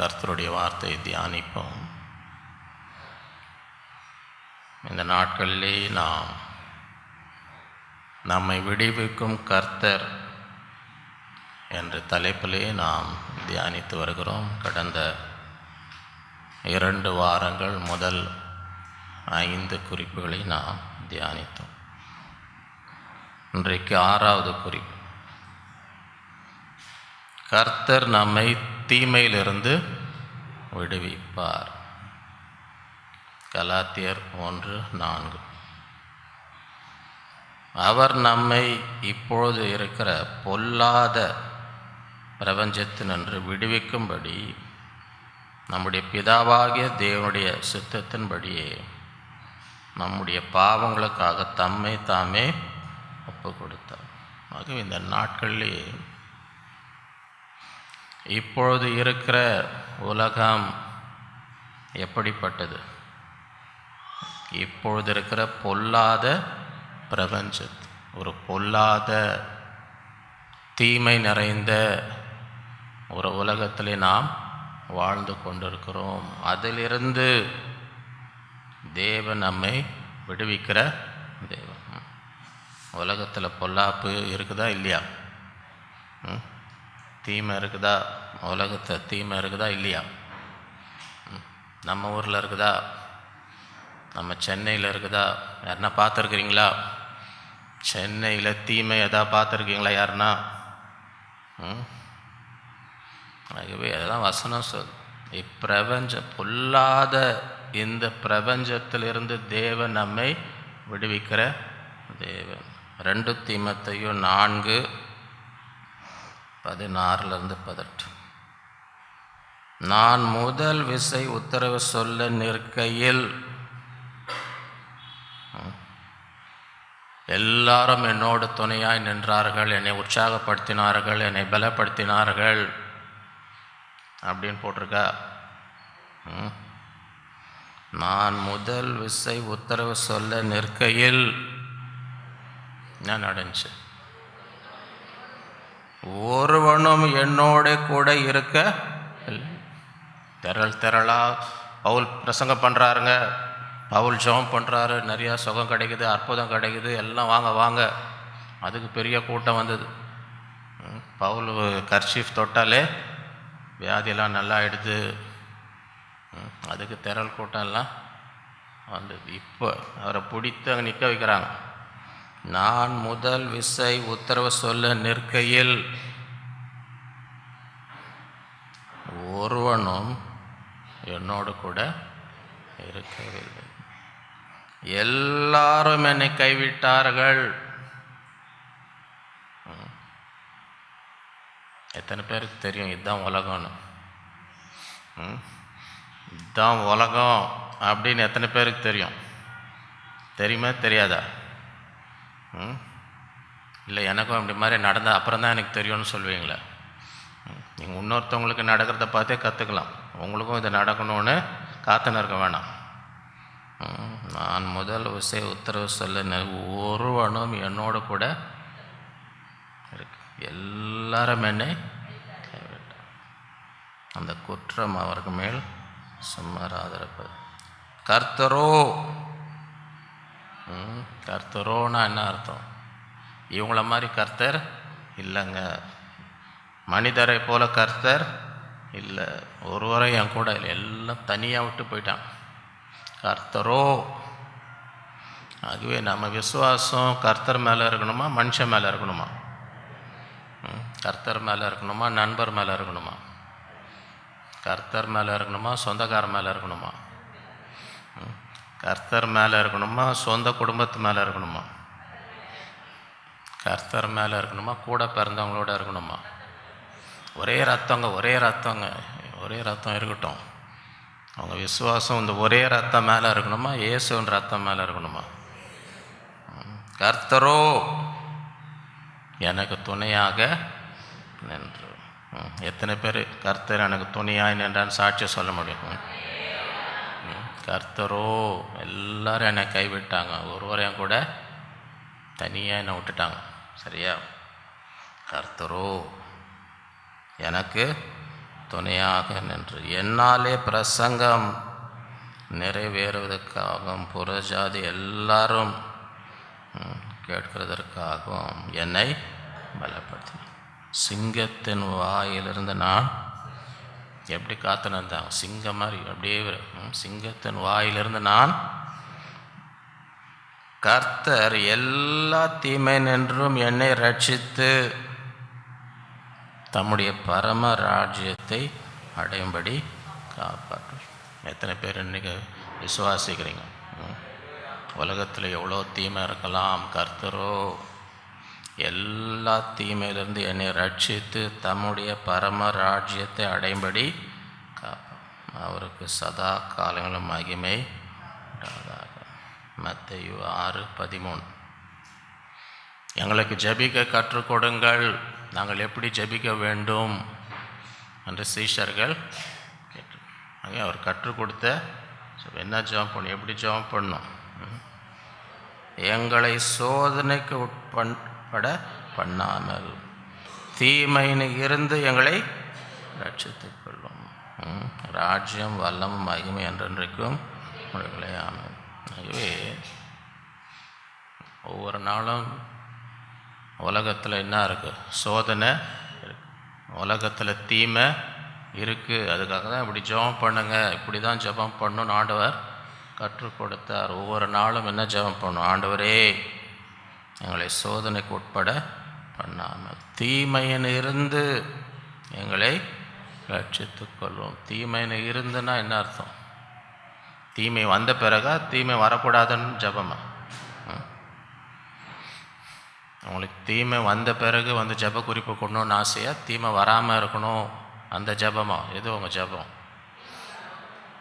கர்த்தருடைய வார்த்தையை தியானிப்போம். இந்த நாட்களிலே நாம் நம்மை விடுவிக்கும் கர்த்தர் என்ற தலைப்பிலே நாம் தியானித்து வருகிறோம். கடந்த 2 வாரங்கள் முதல் 5 குறிப்புகளை நாம் தியானித்தோம். இன்றைக்கு 6வது குறிப்பு, கர்த்தர் நம்மை தீமையிலிருந்து விடுவிப்பார். கலாத்தியர் 1:4. அவர் நம்மை இப்பொழுது இருக்கிற பொல்லாத பிரபஞ்சத்தினின்று விடுவிக்கும்படி நம்முடைய பிதாவாகிய தேவனுடைய சித்தத்தின்படியே நம்முடைய பாவங்களுக்காக தம்மை தாமே ஒப்பு கொடுத்தார். ஆகவே இந்த நாட்களிலே இப்பொழுது இருக்கிற உலகம் எப்படிப்பட்டது? இப்பொழுது இருக்கிற பொல்லாத பிரபஞ்சத்து, ஒரு பொல்லாத தீமை நிறைந்த ஒரு உலகத்திலே நாம் வாழ்ந்து கொண்டிருக்கிறோம். அதிலிருந்து தேவன் நம்மை விடுவிக்கிற தேவன். உலகத்தில் பொல்லாப்பு இருக்குதா இல்லையா? தீமை இருக்குதா? உலகத்தில் தீமை இருக்குதா இல்லையா? நம்ம ஊரில் இருக்குதா? நம்ம சென்னையில் இருக்குதா? யாருன்னா பார்த்துருக்குறீங்களா? சென்னையில் தீமை எதாவது பார்த்துருக்கீங்களா யாருன்னா? ஆகவே அதெல்லாம் வசனம் சொல். இப்பிரபஞ்சம் பொல்லாத இந்த பிரபஞ்சத்திலிருந்து தேவன் நம்மை விடுவிக்கிற தேவன். 2 தீமோத்தேயு 4:16-18. நான் முதல் விசை உத்தரவு சொல்ல நிற்கையில் எல்லாரும் என்னோடு துணையாய் நின்றார்கள், என்னை உற்சாகப்படுத்தினார்கள், என்னை பலப்படுத்தினார்கள் அப்படின்னு போட்டிருக்கா. நான் முதல் விசை உத்தரவு சொல்ல நிற்கையில் என்ன நடந்துச்சு? ஒருவனும் என்னோட கூட இருக்க திரளா பவுல் பிரசங்கம் பண்ணுறாருங்க, பவுல் ஜெபம் பண்ணுறாரு, நிறையா சுகம் கிடைக்குது, அற்புதம் கிடைக்குது, எல்லாம் வாங்க வாங்க. அதுக்கு பெரிய கூட்டம் வந்தது. பவுல் கர்ச்சீஃப் தொட்டாலே வியாதியெல்லாம் நல்லா ஆகிடுது. அதுக்கு திரள் கூட்டம் எல்லாம் வந்தது. இப்போ அவரை பிடித்து அங்கே நிற்க வைக்கிறாங்க. நான் முதல் விசை உத்தரவு சொல்ல நிற்கையில் ஒருவனும் என்னோடு கூட இருக்கவில்லை, எல்லாரும் என்னை கைவிட்டார்கள். எத்தனை பேருக்கு தெரியும் இதுதான் உலகம்னு? இதுதான் உலகம் அப்படின்னு எத்தனை பேருக்கு தெரியும்? தெரியுமா தெரியாதா? இல்லை எனக்கும் அப்படி மாதிரி நடந்தால் அப்புறம் தான் எனக்கு தெரியும்னு சொல்லுவீங்களே. நீங்கள் இன்னொருத்தவங்களுக்கு நடக்கிறத பார்த்தே கற்றுக்கலாம். உங்களுக்கும் இது நடக்கணும்னு காத்துன்னு இருக்க வேணாம். நான் முதல் விசை உத்தரவு சொல்ல ஒருவனும் என்னோடு கூட இருக்கு, எல்லாரும் என்னை கைவிட்டார். அந்த குற்றம் அவருக்கு மேல் சுமராதிருப்பது. கர்த்தரோ, கர்த்தரோன்னா என்ன அர்த்தம்? இவங்கள மாதிரி கர்த்தர் இல்லைங்க, மனிதரை போல கர்த்தர் இல்லை, ஒருவரை என் கூட இல்லை, எல்லாம் தனியாக விட்டு போயிட்டான். கர்த்தரோ. ஆகவே நம்ம விசுவாசம் கர்த்தர் மேலே இருக்கணுமா மனுஷன் மேலே இருக்கணுமா? கர்த்தர் மேலே இருக்கணுமா நண்பர் மேலே இருக்கணுமா? கர்த்தர் மேலே இருக்கணுமா சொந்தக்கார மேலே இருக்கணுமா? கர்த்தர் மேலே இருக்கணுமா சொந்த குடும்பத்து மேலே இருக்கணுமா? கர்த்தர் மேலே இருக்கணுமா கூட பிறந்தவங்களோட இருக்கணுமா? ஒரே ரத்தங்க, ஒரே ரத்தம் இருக்கட்டும். அவங்க விசுவாசம் இந்த ஒரே ரத்தம் மேலே இருக்கணுமா இயேசுவின் ரத்தம் மேலே இருக்கணுமா? கர்த்தரோ எனக்கு துணையாக நின்று. எத்தனை பேர் கர்த்தர் எனக்கு துணையாக நின்றான்னு சாட்சியை சொல்ல முடியும்? கர்த்தரோ எல்லாரும் என்னை கைவிட்டாங்க, ஒருவரையும் கூட தனியாக என்னை விட்டுட்டாங்க. சரியா? கர்த்தரோ எனக்கு துணையாக நின்று என்னாலே பிரசங்கம் நிறைவேறுவதற்காகவும் புறஜாதி எல்லாரும் கேட்கிறதற்காகவும் என்னை பலப்படுத்தினார். சிங்கத்தின் வாயிலிருந்து நான் எப்படி காத்து நின்றாங்க, சிங்கம் மாதிரி அப்படியே சிங்கத்தின் வாயிலிருந்து நான் கர்த்தர் எல்லா தீமை நின்றும் என்னை ரட்சித்து தம்முடைய பரம ராஜ்யத்தை அடையும்படி காப்பாற்று. எத்தனை பேர் இன்றைக்கி விசுவாசிக்கிறீங்க? உலகத்தில் எவ்வளோ தீமை இருக்கலாம், கர்த்தரோ எல்லா தீமையிலிருந்து என்னை ரட்சித்து தம்முடைய பரம ராஜ்யத்தை அடையும்படி அவருக்கு சதா காலங்களும் மகிமை உண்டாதாக. மத்தேயு 6:13. எங்களுக்கு ஜெபிக்க கற்றுக் கொடுங்கள், நாங்கள் எப்படி ஜெபிக்க வேண்டும் என்று சீஷர்கள் கேட்டு அங்கே அவர் கற்றுக் கொடுத்த என்ன ஜெபம் பண்ணணும், எப்படி ஜெபம் பண்ணணும். எங்களை சோதனைக்கு உட்பட பண்ணாமல் தீமையின் இருந்து எங்களை ரட்சித்துக் கொள்ளும். ராஜ்யம் வல்லமும் மகிமை என்றென்றைக்கும் உங்களை ஆமென். ஆகவே ஒவ்வொரு நாளும் உலகத்தில் என்ன இருக்குது? சோதனை இருக்குது, உலகத்தில் தீமை இருக்குது. அதுக்காக தான் இப்படி ஜெபம் பண்ணுங்க, இப்படி தான் ஜெபம் பண்ணணும்னு ஆண்டவர் கற்றுக் கொடுத்தார். ஒவ்வொரு நாளும் என்ன ஜெபம் பண்ணணும்? ஆண்டவரே எங்களை சோதனைக்கு உட்பட பண்ணாமல் தீமையின் இருந்து எங்களை ரட்சித்துக் கொள்ளும். தீமையின் இருந்துன்னா என்ன அர்த்தம்? தீமை வந்த பிறகா தீமை வரக்கூடாதுன்னு ஜெபமா? உங்களுக்கு தீமை வந்த பிறகு வந்து ஜெப குறிப்பு கொள்ளணும்னு ஆசையா, தீமை வராமல் இருக்கணும் அந்த ஜெபமா? எது உங்கள் ஜெபம்?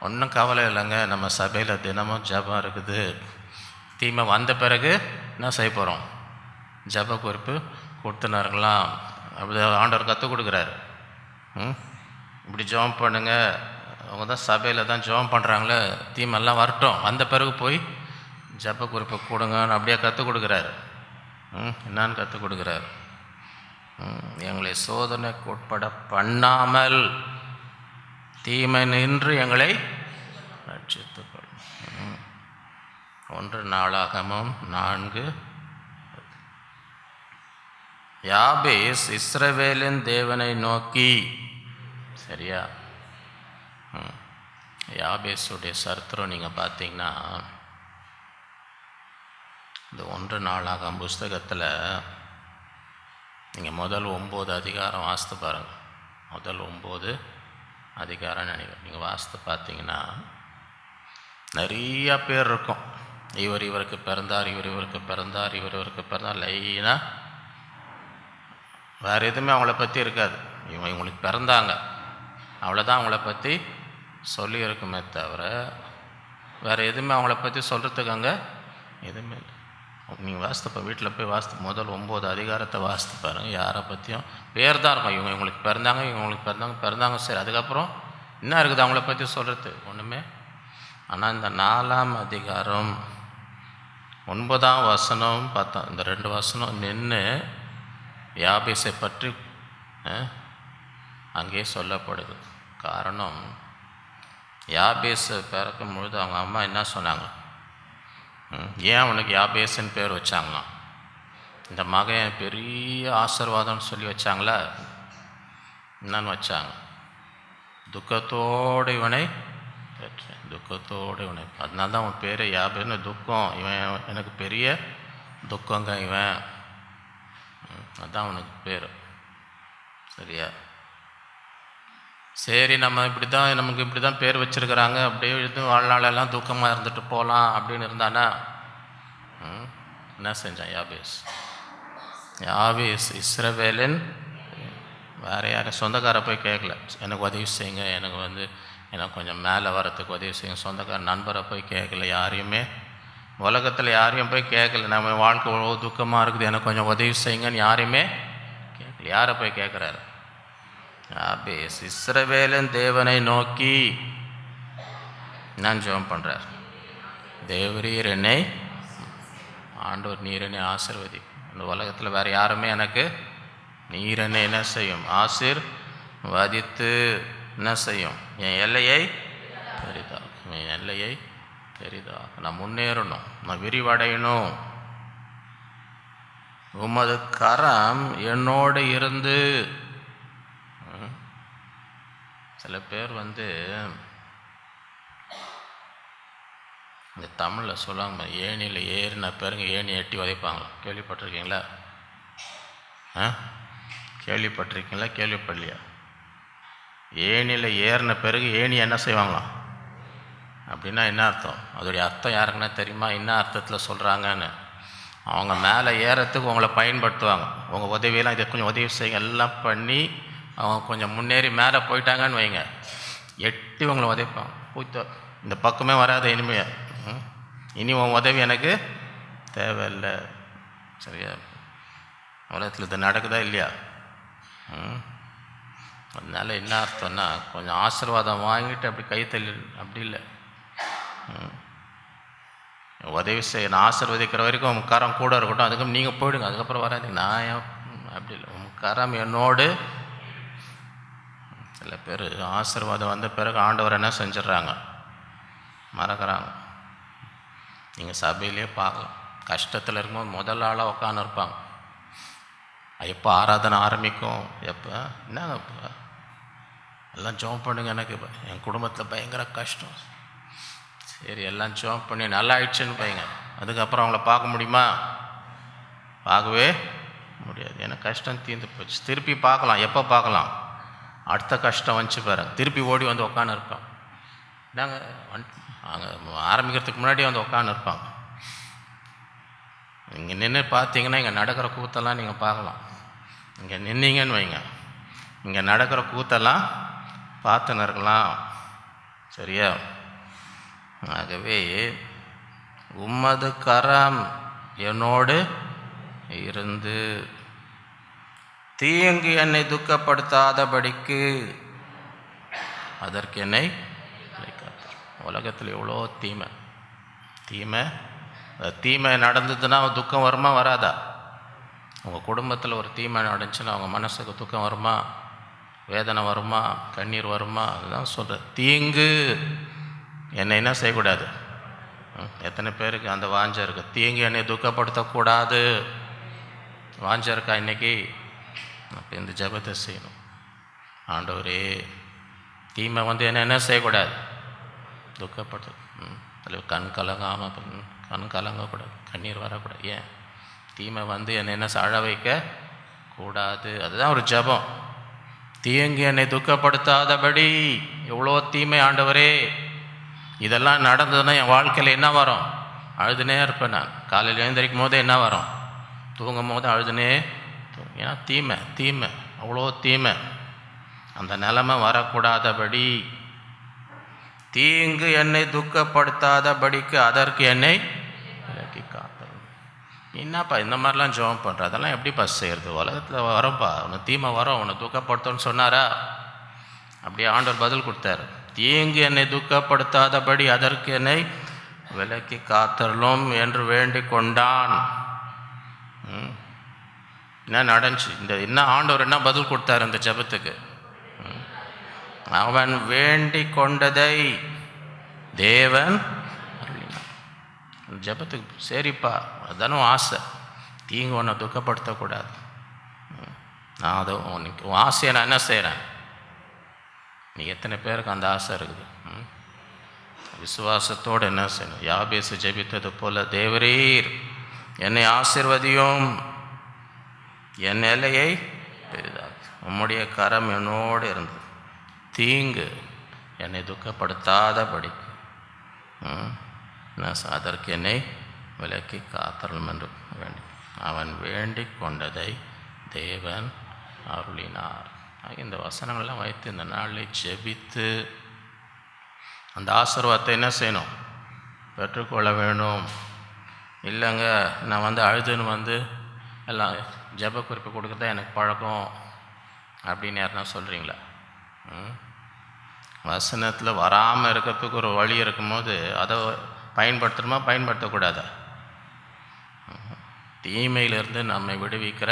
ஒன்றும் கவலை இல்லைங்க, நம்ம சபையில் தினமும் ஜெபம் இருக்குது. தீமை வந்த பிறகு என்ன செய்ய போகிறோம்? ஜெப குறிப்பு கொடுத்துனாருங்களாம். அப்படி ஆண்டவர் கற்றுக் கொடுக்குறாரு. இப்படி ஜெபம் பண்ணுங்க, அவங்க தான் சபையில் தான் ஜெபம் பண்ணுறாங்களே, தீமெல்லாம் வரட்டும், வந்த பிறகு போய் ஜெப குறிப்பு கொடுங்கன்னு அப்படியே கற்றுக் கொடுக்குறாரு. என்னான்னு கற்றுக் கொடுக்குறாரு? எங்களை சோதனைக்கு உட்பட பண்ணாமல் தீமை நின்று எங்களை ரட்சித்துக்கொள்ளும். 1 நாளாகமம் 4. யாபேஸ் இஸ்ரவேலின் தேவனை நோக்கி, சரியா? யாபேஸுடைய சரித்திரம் நீங்கள் பார்த்தீங்கன்னா இந்த 1 நாளாகமம் புஸ்தகத்தில் நீங்கள் முதல் 9 அதிகாரம் வாசித்து பாருங்கள். முதல் 9 அதிகாரம் நினைக்கிறேன். நீங்கள் வாசித்து பார்த்தீங்கன்னா நிறையா பேர் இருக்கும். இவருக்கு பிறந்தார், இவருக்கு பிறந்தார், இவருக்கு பிறந்தார், லைனாக வேறு எதுவுமே அவங்கள பற்றி இருக்காது. இவங்களுக்கு பிறந்தாங்க அவ்வளோதான் அவங்கள பற்றி சொல்லியிருக்குமே தவிர வேறு எதுவுமே அவங்கள பற்றி சொல்கிறதுக்கு அங்கே எதுவுமே இல்லை. நீங்கள் வாசித்தப்போ வீட்டில் போய் வாசித்து முதல் 9 அதிகாரத்தை வாசித்து பாருங்கள். யாரை பற்றியும் பேர் தான் இருக்கும். இவங்களுக்கு பிறந்தாங்க, இவங்களுக்கு பிறந்தாங்க, சரி. அதுக்கப்புறம் என்ன இருக்குது அவங்கள பற்றி சொல்கிறது? ஒன்றுமே. ஆனால் இந்த 4ஆம் அதிகாரம் 9ஆம் வசனம் பார்த்தோம், இந்த 2 வசனம் நின்று யாபேஸை பற்றி அங்கே சொல்லப்படுது. காரணம், யாபேஸ் பிறக்கும் பொழுது அவங்க அம்மா என்ன சொன்னாங்க? ஏன் அவனுக்கு யாபேஸ்ன்னு பேர் வச்சாங்களாம்? இந்த மகன் பெரிய ஆசீர்வாதம்னு சொல்லி வச்சாங்களா? என்னன்னு வச்சாங்க? துக்கத்தோடு இவனை பெற்றேன், துக்கத்தோடு இவனை. அதனால தான் அவன் பேர் யாபேன்னு. துக்கம், இவன் எனக்கு பெரிய துக்கங்க இவன், அதுதான் அவனுக்கு பேர். சரியா? சரி, நம்ம இப்படி தான், நமக்கு இப்படி தான் பேர் வச்சுருக்கிறாங்க, அப்படியே இது வாழ்நாளெல்லாம் துக்கமாக இருந்துட்டு போகலாம் அப்படின்னு இருந்தானா என்ன செஞ்சான் யாபேஸ்? யாபேஸ் இஸ்ரவேலின் வேறு யாரும் சொந்தக்கார போய் கேட்கல, எனக்கு உதவி செய்யுங்க, எனக்கு கொஞ்சம் மேலே வரத்துக்கு உதவி செய்யுங்க. சொந்தக்கார நண்பரை போய் கேட்கல, யாரையுமே உலகத்தில் யாரையும் போய் கேட்கல. நம்ம வாழ்க்கை அவ்வளோ துக்கமாக இருக்குது, எனக்கு கொஞ்சம் உதவி செய்யுங்கன்னு யாரையுமே கேட்கல. யாரை போய் கேட்குறாரு? யாபேஸ் இஸ்ரவேலின் தேவனை நோக்கி நான் ஜெபம் பண்ணுறார். தேவரீர் என்னை, ஆண்டவர் நீர் என்னை ஆசீர்வதி. இந்த உலகத்தில் வேறு யாருமே எனக்கு, நீர் என்னை என்ன செய்யும்? ஆசீர்வதித்து என்ன செய்யும்? என் எல்லையை பெரிதாக்கும். என் எல்லையை பெரிதாக்கும். நான் முன்னேறணும், நான் விரிவடையணும். உமது கரம் என்னோடு இருந்து. சில பேர் இந்த தமிழில் சொல்லுவாங்க, ஏணியில் ஏறின பேருங்க ஏணி எட்டி உதைப்பாங்களா? கேள்விப்பட்டிருக்கீங்களா? கேள்விப்பட்டிருக்கீங்களா? கேள்விப்படலையா? ஏணியில் ஏறின பிறகு ஏணி என்ன செய்வாங்களாம்? அப்படின்னா என்ன அர்த்தம்? அதோடைய அர்த்தம் யாருக்குன்னா தெரியுமா? என்ன அர்த்தத்தில் சொல்கிறாங்கன்னு? அவங்க மேலே ஏறத்துக்கு உங்களை பயன்படுத்துவாங்க. உங்கள் உதவியெல்லாம் இதை கொஞ்சம் உதவி செய்யுங்க எல்லாம் பண்ணி அவங்க கொஞ்சம் முன்னேறி மேலே போயிட்டாங்கன்னு வைங்க, எட்டி உங்களை உதைப்பாங்க. போய்த்தோ, இந்த பக்கமே வராது இனிமையாக, இனி உன் உதவி எனக்கு தேவையில்லை. சரியா? உலகத்தில் இது நடக்குதா இல்லையா? அதனால என்ன அர்த்தம்னா, கொஞ்சம் ஆசீர்வாதம் வாங்கிட்டு அப்படி கை தள்ளி அப்படி இல்லை, உதவி செய்ய நான் ஆசீர்வதிக்கிற வரைக்கும் உங்கள் கரம் கூட இருக்கட்டும், அதுக்கப்புறம் நீங்கள் போயிடுங்க, அதுக்கப்புறம் வராதிங்க. நான் அப்படி இல்லை, உங்கள் கரம் என்னோடு. சில பேர் ஆசீர்வாதம் வந்த பிறகு ஆண்டவர் என்ன செஞ்சிடறாங்க? மறக்கிறாங்க. நீங்கள் சபையிலே பார்க்கலாம், கஷ்டத்தில் இருக்கும்போது முதல் ஆளாக உட்காந்து இருப்பாங்க. எப்போ ஆராதனை ஆரம்பிக்கும், எப்போ என்னங்க இப்போ எல்லாம் ஜெபம் பண்ணுங்க, எனக்கு என் குடும்பத்தில் பயங்கர கஷ்டம். சரி, எல்லாம் ஜெபம் பண்ணி நல்லா ஆயிடுச்சுன்னு பையங்க, அதுக்கப்புறம் அவங்கள பார்க்க முடியுமா? பார்க்கவே முடியாது. ஏன்னா கஷ்டம் தீர்ந்து போச்சு. திருப்பி பார்க்கலாம், எப்போ பார்க்கலாம்? அடுத்த கஷ்டம் வந்துச்சு பாருங்க, திருப்பி ஓடி வந்து உட்காந்து இருப்பான். நாங்கள் அங்கே ஆரம்பிக்கிறதுக்கு முன்னாடி வந்து உட்காந்து இருப்பாங்க. இங்கே நின்று பார்த்தீங்கன்னா இங்கே நடக்கிற கூத்தெல்லாம் நீங்கள் பார்க்கலாம். இங்கே நின்னீங்கன்னு வைங்க, இங்கே நடக்கிற கூத்தெல்லாம் பார்த்துன்னு இருக்கலாம். சரியா? ஆகவே உமது கரம் என்னோடு இருந்து தீங்கு என்னை துக்கப்படுத்தாதபடிக்கு அதற்கு என்னை விலக்காதீர். உலகத்தில் எவ்வளோ தீமை நடந்ததுன்னா துக்கம் வருமா வராதா? உங்கள் குடும்பத்தில் ஒரு தீமை நடந்துச்சுன்னா அவங்க மனசுக்கு துக்கம் வருமா, வேதனை வருமா, கண்ணீர் வருமா? அதுதான் சொல்கிறேன், தீங்கு என்னை என்ன செய்யக்கூடாது. எத்தனை பேருக்கு அந்த வாஞ்சை இருக்குது? தீங்கு என்னை துக்கப்படுத்தக்கூடாது வாஞ்சை இருக்கா இன்றைக்கி? அப்போ இந்த ஜெபத்தை செய்யணும். ஆண்டவரே, தீமை என்ன செய்யக்கூடாது, துக்கப்படுத்து. அதில் கண் கலங்கக்கூடாது, கண்ணீர் வரக்கூடாது. ஏன்? தீமை என்ன அழ வைக்க கூடாது. அதுதான் ஒரு ஜெபம். தீங்கு என்னை துக்கப்படுத்தாதபடி. எவ்வளோ தீமை ஆண்டவரே, இதெல்லாம் நடந்ததுன்னா என் வாழ்க்கையில் என்ன வரும்? அழுதுனே இருப்பேன் நான். காலையில் எழுந்திரிக்கும் போது என்ன வரும்? தூங்கும் போது அழுதுனே. ஏன்னா தீமை அவ்வளோ தீமை. அந்த நிலைமை வரக்கூடாதபடி, தீங்கு என்னை துக்கப்படுத்தாதபடிக்கு அதற்கு என்னை விலக்கி காத்தல். என்னப்பா இந்த மாதிரிலாம் ஜெபம் பண்ணுற? அதெல்லாம் எப்படிப்பா செய்கிறது? உலகத்தில் வரும்ப்பா, உன்னை தீமை வரும், உன்னை துக்கப்படுத்தணும்னு சொன்னாரா? அப்படியே ஆண்டவர் பதில் கொடுத்தாரு. தீங்கு என்னை துக்கப்படுத்தாதபடி அதற்கு என்னை விலக்கி காத்தரலும் என்று வேண்டிக் கொண்டான். என்ன நடந்துச்சு? என்ன ஆண்டவர் என்ன பதில் கொடுத்தாரு இந்த ஜெபத்துக்கு? அவன் வேண்டிக் கொண்டதை தேவன் ஜெபத்துக்கு. சரிப்பா, அதுதானும் ஆசை, தீங்கு ஒன்றை துக்கப்படுத்தக்கூடாது. நான் அதை உன் ஆசையை நான் என்ன செய்கிறேன்? நீ எத்தனை பேருக்கு அந்த ஆசை இருக்குது? விசுவாசத்தோடு என்ன செய்யணும்? யாபேசு ஜெபித்தது போல, தேவரீர் என்னை ஆசீர்வதியும், என் எல்லையை பெரிதாக, உம்முடைய கரம் என்னோடு இருந்தது, தீங்கு என்னை துக்கப்படுத்தாதபடி அதற்கு என்னை விலக்கி காத்தரலும் என்று வேண்டி அவன் வேண்டிக் கொண்டதை தேவன் அருளினார். இந்த வசனங்கள்லாம் வைத்து இந்த நாளில் ஜெபித்து அந்த ஆசீர்வாதத்தை என்ன செய்யணும்? பெற்றுக்கொள்ள வேணும். இல்லைங்க, நான் அழுதுன்னு எல்லாம் ஜெப குறிப்பு கொடுக்குறதா எனக்கு பழக்கம் அப்படின்னு யாருன்னா சொல்கிறீங்களா? வசனத்தில் வராமல் இருக்கிறதுக்கு ஒரு வழி இருக்கும்போது அதை பயன்படுத்தணுமா பயன்படுத்தக்கூடாதா? தீமையிலிருந்து நம்மை விடுவிக்கிற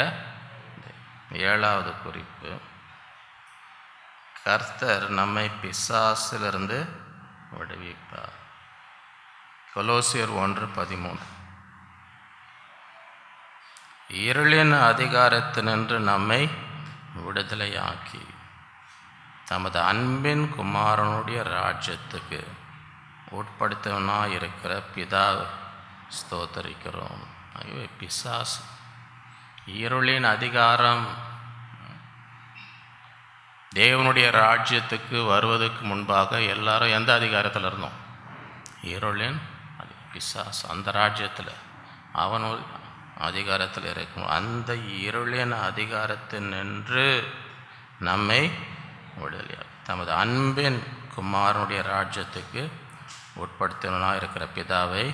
7வது குறிப்பு, கர்த்தர் நம்மை பிசாசிலிருந்து விடுவிப்பார். கொலோசியர் 1:13. இருளின் அதிகாரத்தினின்று நம்மை விடுதலையாக்கி தமது அன்பின் குமாரனுடைய ராஜ்யத்துக்கு உட்படுத்தவனாக இருக்கிற பிதா ஸ்தோத்தரிக்கிறோம். ஐயோ, பிசாசு இருளின் அதிகாரம் தேவனுடைய ராஜ்யத்துக்கு வருவதற்கு முன்பாக எல்லாரும் எந்த அதிகாரத்தில் இருந்தோம்? இருளின் பிசாசு அந்த ராஜ்யத்தில் அவன் அதிகாரத்தில் இருக்கணும். அந்த இருளின் அதிகாரத்தினின்று நம்மை விடுதலையாக தமது அன்பின் குமாரனுடைய ராஜ்யத்துக்கு உட்படுத்தினாக இருக்கிற பிதாவை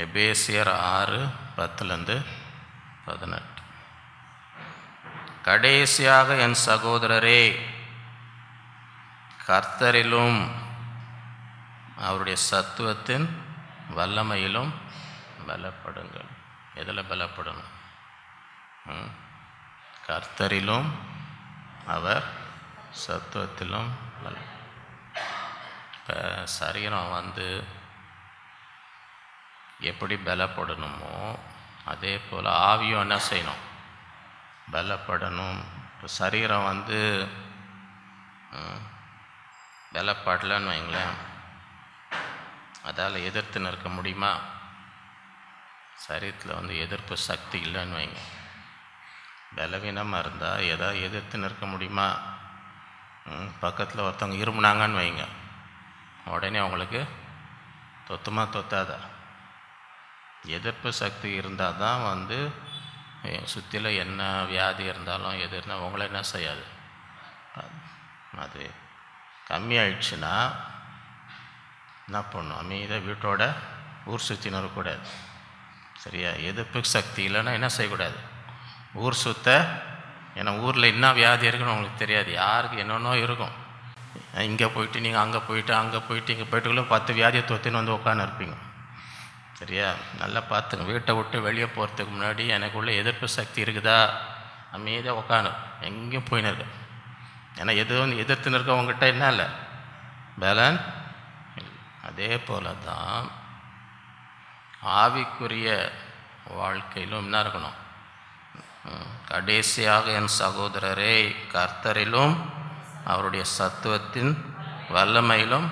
எபேசியர் 6:10-18. கடைசியாக என் சகோதரரே, கர்த்தரிலும் அவருடைய சத்துவத்தின் வல்லமையிலும் பலப்படுங்கள். எதில் பலப்படணும்? கர்த்தரிலும் அவர் சத்துவத்திலும் இப்போ சரீரம் எப்படி பலப்படணுமோ அதே போல் ஆவியும் என்ன செய்யணும்? பலப்படணும். இப்போ சரீரம் பலப்படலன்னு வைங்களேன், அதால் எதிர்த்து நிற்க முடியுமா? சரீரத்தில் எதிர்ப்பு சக்தி இல்லைன்னு வைங்க, பலவீனமாக இருந்தால் எதாவது எதிர்த்து நிற்க முடியுமா? பக்கத்தில் ஒருத்தவங்க இருமுனாங்கன்னு வைங்க, உடனே அவங்களுக்கு தொத்துமா தொத்தாதா? எதிர்ப்பு சக்தி இருந்தால் தான் சுற்றில என்ன வியாதி இருந்தாலும் எதிர்னா உங்களை என்ன செய்யாது. அது கம்மியாயிடுச்சுன்னா என்ன பண்ணும்? அமைதியாக வீட்டோட ஊர் சுற்றி நிற்கக்கூடாது. சரியா? எதிர்ப்பு சக்தி இல்லைன்னா என்ன செய்யக்கூடாது? ஊர் சுத்த. ஏன்னா ஊரில் என்ன வியாதி இருக்குன்னு உங்களுக்கு தெரியாது. யாருக்கு என்னென்னோ இருக்கும். இங்கே போயிட்டு நீங்கள் அங்கே போயிட்டு இங்கே போயிட்டுக்குள்ளே 10 வியாதியை தொத்தின்னு உட்காந்து இருப்பீங்க. சரியா? நல்லா பார்த்துங்க. வீட்டை விட்டு வெளியே போகிறதுக்கு முன்னாடி எனக்குள்ளே எதிர்ப்பு சக்தி இருக்குதா? அமைதியாக உட்காந்து எங்கேயும் போயின்னு இருக்கு. ஏன்னா எதிர்த்து இருக்கவங்ககிட்ட என்ன இல்லை? பலன். அதே போல தான் ஆவிக்குரிய வாழ்க்கையிலும் என்ன இருக்கணும்? கடைசியாக என் சகோதரரே, கர்த்தரிலும் அவருடைய சத்துவத்தின் வல்லமையிலும்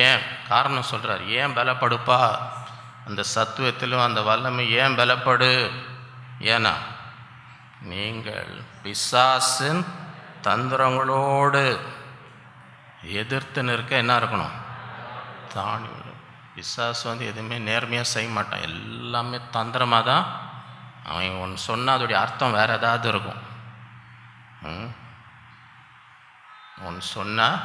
ஏன் காரணம் சொல்கிறார். ஏன் பலப்படுப்பா? அந்த சத்துவத்திலும் அந்த வல்லமை ஏன் பலப்படு? ஏன்னா நீங்கள் பிசாசின் தந்திரங்களோடு எதிர்த்து நிற்க என்ன இருக்கணும்? தாண்டி. பிசாசு எதுவுமே நேர்மையாக செய்ய மாட்டான். எல்லாமே தந்திரமாக தான். அவன் ஒன்று சொன்னால் அதோடைய அர்த்தம் வேறு ஏதாவது இருக்கும். ஒன்று சொன்னால்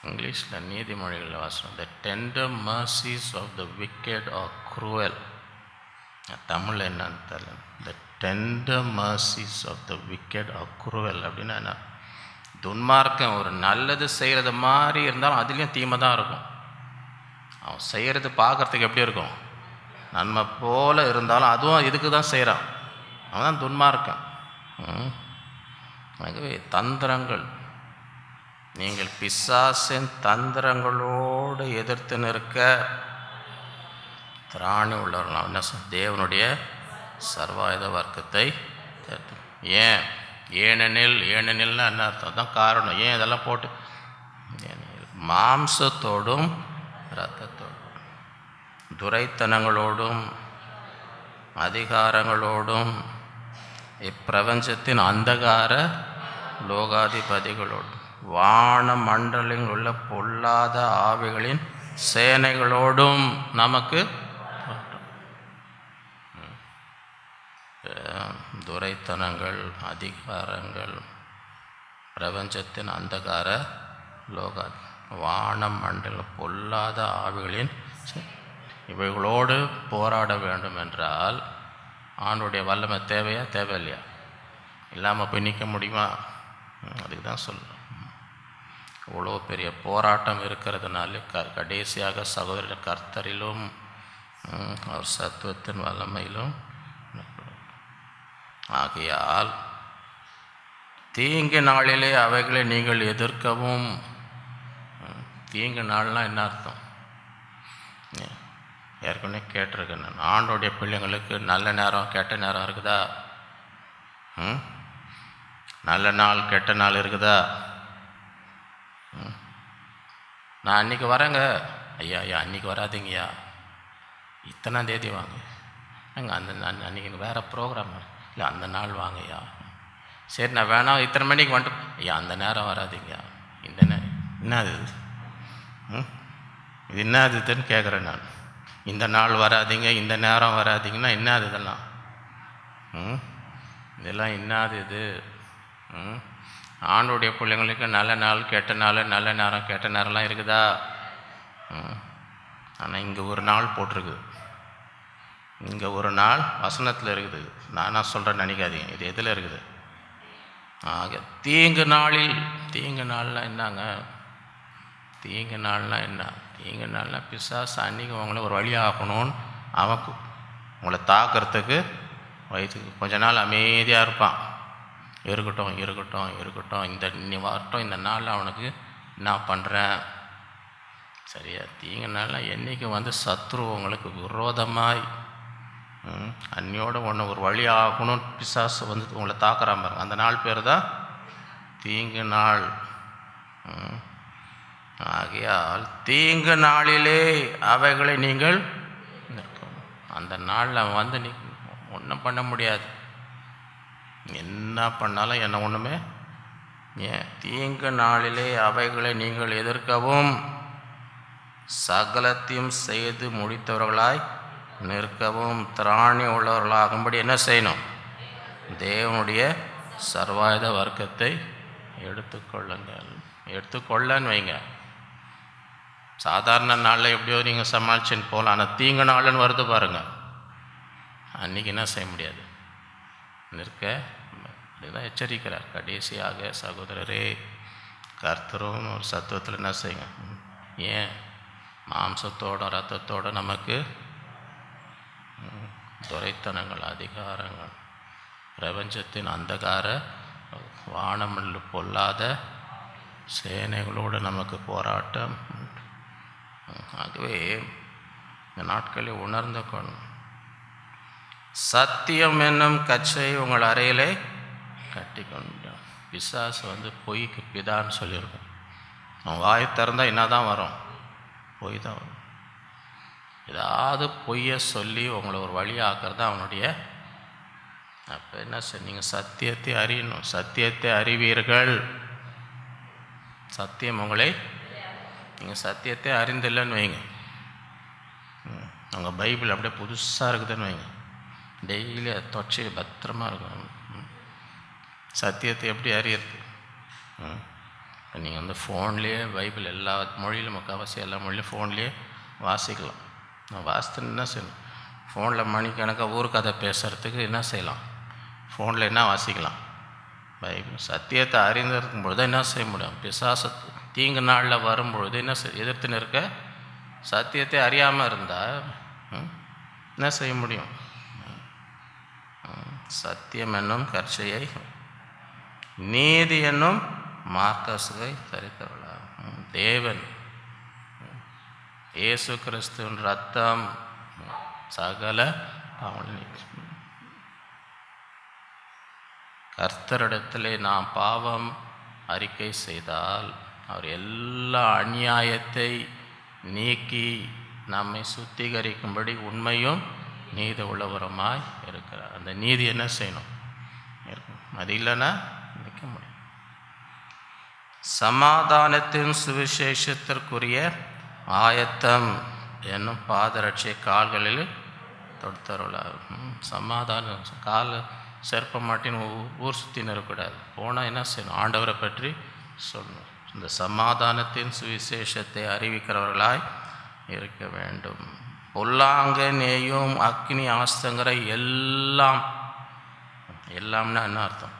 இங்கிலீஷில் நீதிமொழிகளில் வாசம், the tender mercies of the wicked are cruel. தமிழில் என்னன்னு தெரியல. The tender mercies of the wicked are cruel அப்படின்னா என்ன? துன்மார்க்கம் ஒரு நல்லது செய்கிறது மாதிரி இருந்தாலும் அதுலேயும் தீமை தான் இருக்கும். அவன் செய்கிறது பார்க்குறதுக்கு எப்படி இருக்கும்? நன்மை போல் இருந்தாலும் அதுவும் இதுக்கு தான் செய்கிறான். அவன் தான் துன்மார்க்கம். ஆகவே தந்திரங்கள், நீங்கள் பிசாசின் தந்திரங்களோடு எதிர்த்து நிற்க திராணி உள்ளவர்கள் என்ன தேவனுடைய சர்வாயுத வர்க்கத்தை. ஏனெனில்னா என்ன அர்த்தம்? தான் காரணம். ஏன் இதெல்லாம் போட்டு? மாம்சத்தோடும் இரத்தத்தோடும் துரைத்தனங்களோடும் அதிகாரங்களோடும் இப்பிரபஞ்சத்தின் அந்தகார லோகாதிபதிகளோடும் வான மண்டலில் உள்ள பொல்லாத ஆவிகளின் சேனைகளோடும் நமக்கு துரைத்தனங்கள், அதிகாரங்கள், பிரபஞ்சத்தின் அந்தகார லோகா வான மண்டல பொல்லாத ஆவிகளின் இவைகளோடு போராட வேண்டும் என்றால் ஆண்டுடைய வல்லமை தேவையா? தேவையில்லையா? இல்லாமல் போய் நிற்க முடியுமா? அதுக்கு தான் சொல்கிறேன். இவ்வளோ பெரிய போராட்டம் இருக்கிறதுனால கடைசியாக சகோதரர் கர்த்தரிலும் அவர் சத்துவத்தின் வல்லமையிலும் ஆகையால் தீங்கு நாளிலே அவைகளை நீங்கள் எதிர்க்கவும். தீங்கு நாள்னால் என்ன அர்த்தம்? ஏற்கனவே கேட்டிருக்கேன் நான். ஆண்டோடைய பிள்ளைங்களுக்கு நல்ல நேரம் கெட்ட நேரம் இருக்குதா? நல்ல நாள் கெட்ட நாள் இருக்குதா? நான் அன்றைக்கி வரேங்க. ஐயா அன்றைக்கி வராதிங்கய்யா, இத்தனாம் தேதி வாங்க. அங்கே அன்றைக்கி வேறு ப்ரோக்ராம் இல்லை, அந்த நாள் வாங்கய்யா. சரி நான் வேணாம், இத்தனை மணிக்கு வந்துட்டு. ஐயா அந்த நேரம் வராதிங்கய்யா, இந்த என்னது இது என்னதுன்னு கேட்குறேன் நான். இந்த நாள் வராதிங்க, இந்த நேரம் வராதிங்கன்னா என்னது இதெல்லாம்? இதெல்லாம் என்னது இது? ஆண்டோடைய பிள்ளைங்களுக்கு நல்ல நாள் கெட்ட நாள், நல்ல நேரம் கெட்ட நேரம்லாம் இருக்குதா? ஆனால் இங்கே ஒரு நாள் போட்டிருக்குது, இங்கே ஒரு நாள் வசனத்தில் இருக்குது. நானாக சொல்கிறேன்னு நினைக்காதீங்க, இது எதில் இருக்குது? ஆக தீங்கு நாளில். தீங்கு நாள்னால் என்னங்க? தீங்கு நாள்னால் என்ன? தீங்கு நாள்னால் பிசாசு அன்றைக்கி உங்களை ஒரு வழி ஆக்கணும்னு அவன் உங்களை தாக்கிறதுக்கு வயிற்றுக்கு கொஞ்ச நாள் அமைதியாக இருப்பான். இருக்கட்டும் இருக்கட்டும் இருக்கட்டும், இந்த வரட்டும், இந்த நாளில் அவனுக்கு என்ன பண்ணுறேன் சரியா? தீங்கு நாள்னால் என்றைக்கு வந்து சத்ரு உங்களுக்கு விரோதமாய் அன்னியோட ஒன்று ஒரு வழி ஆகணும்னு பிசாசு வந்து உங்களை தாக்குறான் பாருங்க, அந்த நாள் பேர் தான் தீங்கு நாள். ஆகையால் தீங்கு நாளிலே அவைகளை நீங்கள் நிற்கணும். அந்த நாளில் வந்து நீ ஒன்றும் பண்ண முடியாது, என்ன பண்ணாலும் என்ன ஒன்றுமே. ஏன்? தீங்கு நாளிலே அவைகளை நீங்கள் எதிர்க்கவும் சகலத்தையும் செய்து முடித்தவர்களாய் நிற்கவும் திராணி உள்ளவர்களாகும்படி என்ன செய்யணும்? தேவனுடைய சர்வாயுத வர்க்கத்தை எடுத்துக்கொள்ளுங்கள். எடுத்துக்கொள்ளன்னு வைங்க. சாதாரண நாளில் எப்படியோ நீங்கள் சமாளிச்சுன்னு போகலாம், ஆனால் தீங்கு நாள்னு வருது பாருங்கள், அன்றைக்கி என்ன செய்ய முடியாது, நிற்க. இதுதான் எச்சரிக்கிறார். கடைசியாக சகோதரரே, கர்த்தரும் ஒரு சத்துவத்தில் என்ன செய்யுங்க. ஏன்? மாம்சத்தோட ரத்தத்தோடு நமக்கு துரைத்தனங்கள், அதிகாரங்கள், பிரபஞ்சத்தின் அந்தகார வானமல்லு பொல்லாத சேனைகளோடு நமக்கு போராட்டம். ஆகவே இந்த நாட்களில் உணர்ந்து கொள்ளும். சத்தியம் என்னும் கச்சை உங்கள் அறையிலே கட்டி கொண்டு. பிசாசு வந்து பொய்க்கு பிதான்னு சொல்லியிருக்கோம். அவன் வாயை திறந்தால் என்ன தான் வரும்? பொய் தான் வரும். ஏதாவது பொய்யை சொல்லி உங்களை ஒரு வழி ஆக்கிறது தான் அவனுடைய. அப்போ என்ன சார், நீங்கள் சத்தியத்தை அறியணும். சத்தியத்தை அறிவீர்கள். சத்தியம் உங்களை, நீங்கள் சத்தியத்தை அறிந்தில்லைன்னு வைங்க, உங்கள் பைபிள் அப்படியே புதுசாக இருக்குதுன்னு வைங்க, டெய்லி அதை தொச்சு பத்திரமா இருக்கும். சத்தியத்தை எப்படி அறியறது? நீங்கள் வந்து ஃபோன்லேயே பைபிள் எல்லா மொழியிலும், முக்கால்வாசி எல்லா மொழியிலும் ஃபோன்லேயே வாசிக்கலாம். நான் வாசித்து என்ன செய்யணும்? ஃபோனில் மணிக்கணக்காக ஊர்க்கதை பேசுகிறதுக்கு என்ன செய்யலாம்? ஃபோனில் என்ன வாசிக்கலாம்? பைபிள். சத்தியத்தை அறிந்திருக்கும் பொழுது என்ன செய்ய முடியும்? பிசாசு தீங்கு நாளில் வரும்பொழுது என்ன எதிர்த்து நிற்க. சத்தியத்தை அறியாமல் இருந்தால் என்ன செய்ய முடியும்? சத்தியம் என்னும் கற்சையை, நீதி என்னும் மார்க்கசுகை தரித்தவர்களாகும். தேவன் இயேசு கிறிஸ்துவின் ரத்தம் சகல கர்த்தரிடத்திலே நாம் பாவம் அறிக்கை செய்தால் அவர் எல்லா அநியாயத்தை நீக்கி நம்மை சுத்திகரிக்கும்படி உண்மையும் நீதி உள்ளவருமாய் இருக்கிறார். அந்த நீதி என்ன செய்யணும்? இருக்கும். அது இல்லைன்னா நிற்க முடியும். சமாதானத்தின் சுவிசேஷத்திற்குரிய ஆயத்தம் என்னும் பாதரட்சை கால்களில் தொடுத்தருளாகும். சமாதானம் கால் செருப்ப மாட்டின்னு ஊர் சுற்றின்னு இருக்கக்கூடாது. போனால் என்ன செய்யணும்? ஆண்டவரை பற்றி சொல்லணும். இந்த சமாதானத்தின் சுவிசேஷத்தை அறிவிக்கிறவர்களாய் இருக்க வேண்டும். பொல்லாங்க நேயும் அக்னி ஆஸ்தங்கிற எல்லாம், எல்லாம்னா என்ன அர்த்தம்?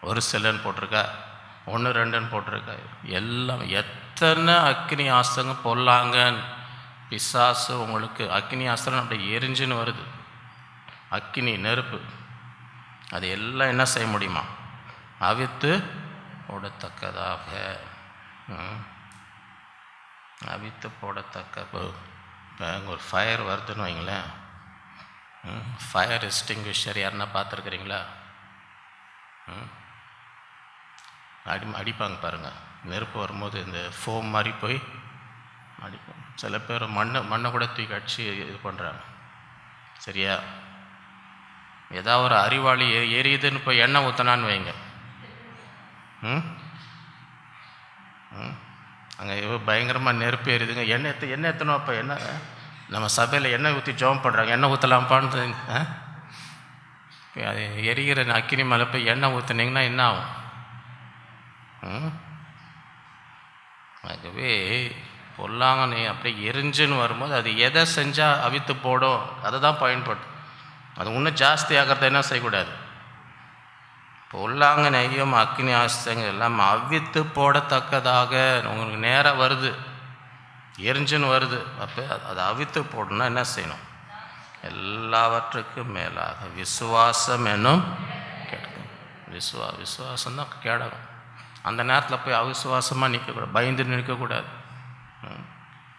ஒரு சிலன்னு போட்டிருக்கா, 1 2ன்னு போட்டிருக்கா, எல்லாம். எத்தனை அக்னி ஆஸ்தங்க பொல்லாங்கன்னு பிசாசு உங்களுக்கு அக்னி ஆஸ்திரம் அப்படி எரிஞ்சுன்னு வருது. அக்னி நெருப்பு, அது எல்லாம் என்ன செய்ய முடியுமா? அவித்து போடத்தக்கதாக. அவித்து போடத்தக்க. இப்போ அங்கே ஒரு ஃபயர் வருதுன்னு வைங்களேன், ஃபயர் எக்ஸ்டிங்விஷர் யாருன்னா பார்த்துருக்குறீங்களா? அடிப்பாங்க பாருங்கள், நெருப்பு வரும்போது இந்த ஃபோம் மாதிரி போய் அடிப்போம். சில பேர் மண்ணை கூட தூக்கி அடித்து இது பண்ணுறாங்க. சரியா? ஏதாவது ஒரு அறிவாளி எரியுதுன்னு போய் எண்ணெய் ஊற்றினான்னு வைங்க, அங்கே பயங்கரமாக நெருப்பு எரியுதுங்க, எண்ணெய் எத்தணும். அப்போ என்ன நம்ம சபையில் எண்ணெய் ஊற்றி ஜெபம் பண்ணுறாங்க, எண்ணெய் ஊற்றலாம்ப்பான்னு. அது எரிகிற அக்கினி மேலே போய் எண்ணெய் ஊற்றுனீங்கன்னா என்ன ஆகும்? ஆகவே பொல்லாங்கண்ணே அப்படியே எரிஞ்சுன்னு வரும்போது அது எதை செஞ்சால் அவித்து போடும், அதை தான் பயன்படும். அது இன்னும் ஜாஸ்தி ஆகிறத என்ன செய்யக்கூடாது. பொல்லாங்க நெய்யும் அக்னி ஆஸ்தங்கள் எல்லாம் அவித்து போடத்தக்கதாக உங்களுக்கு நேராக வருது, எரிஞ்சுன்னு வருது. அப்போ அதை அவித்து போடணும்னா என்ன செய்யணும்? எல்லாவற்றுக்கும் மேலாக விசுவாசம் என்னும் கேட்கும். விசுவாசம்தான் கேடகம். அந்த நேரத்தில் போய் அவிசுவாசமாக நிற்கக்கூடாது, பயந்து நிற்கக்கூடாது,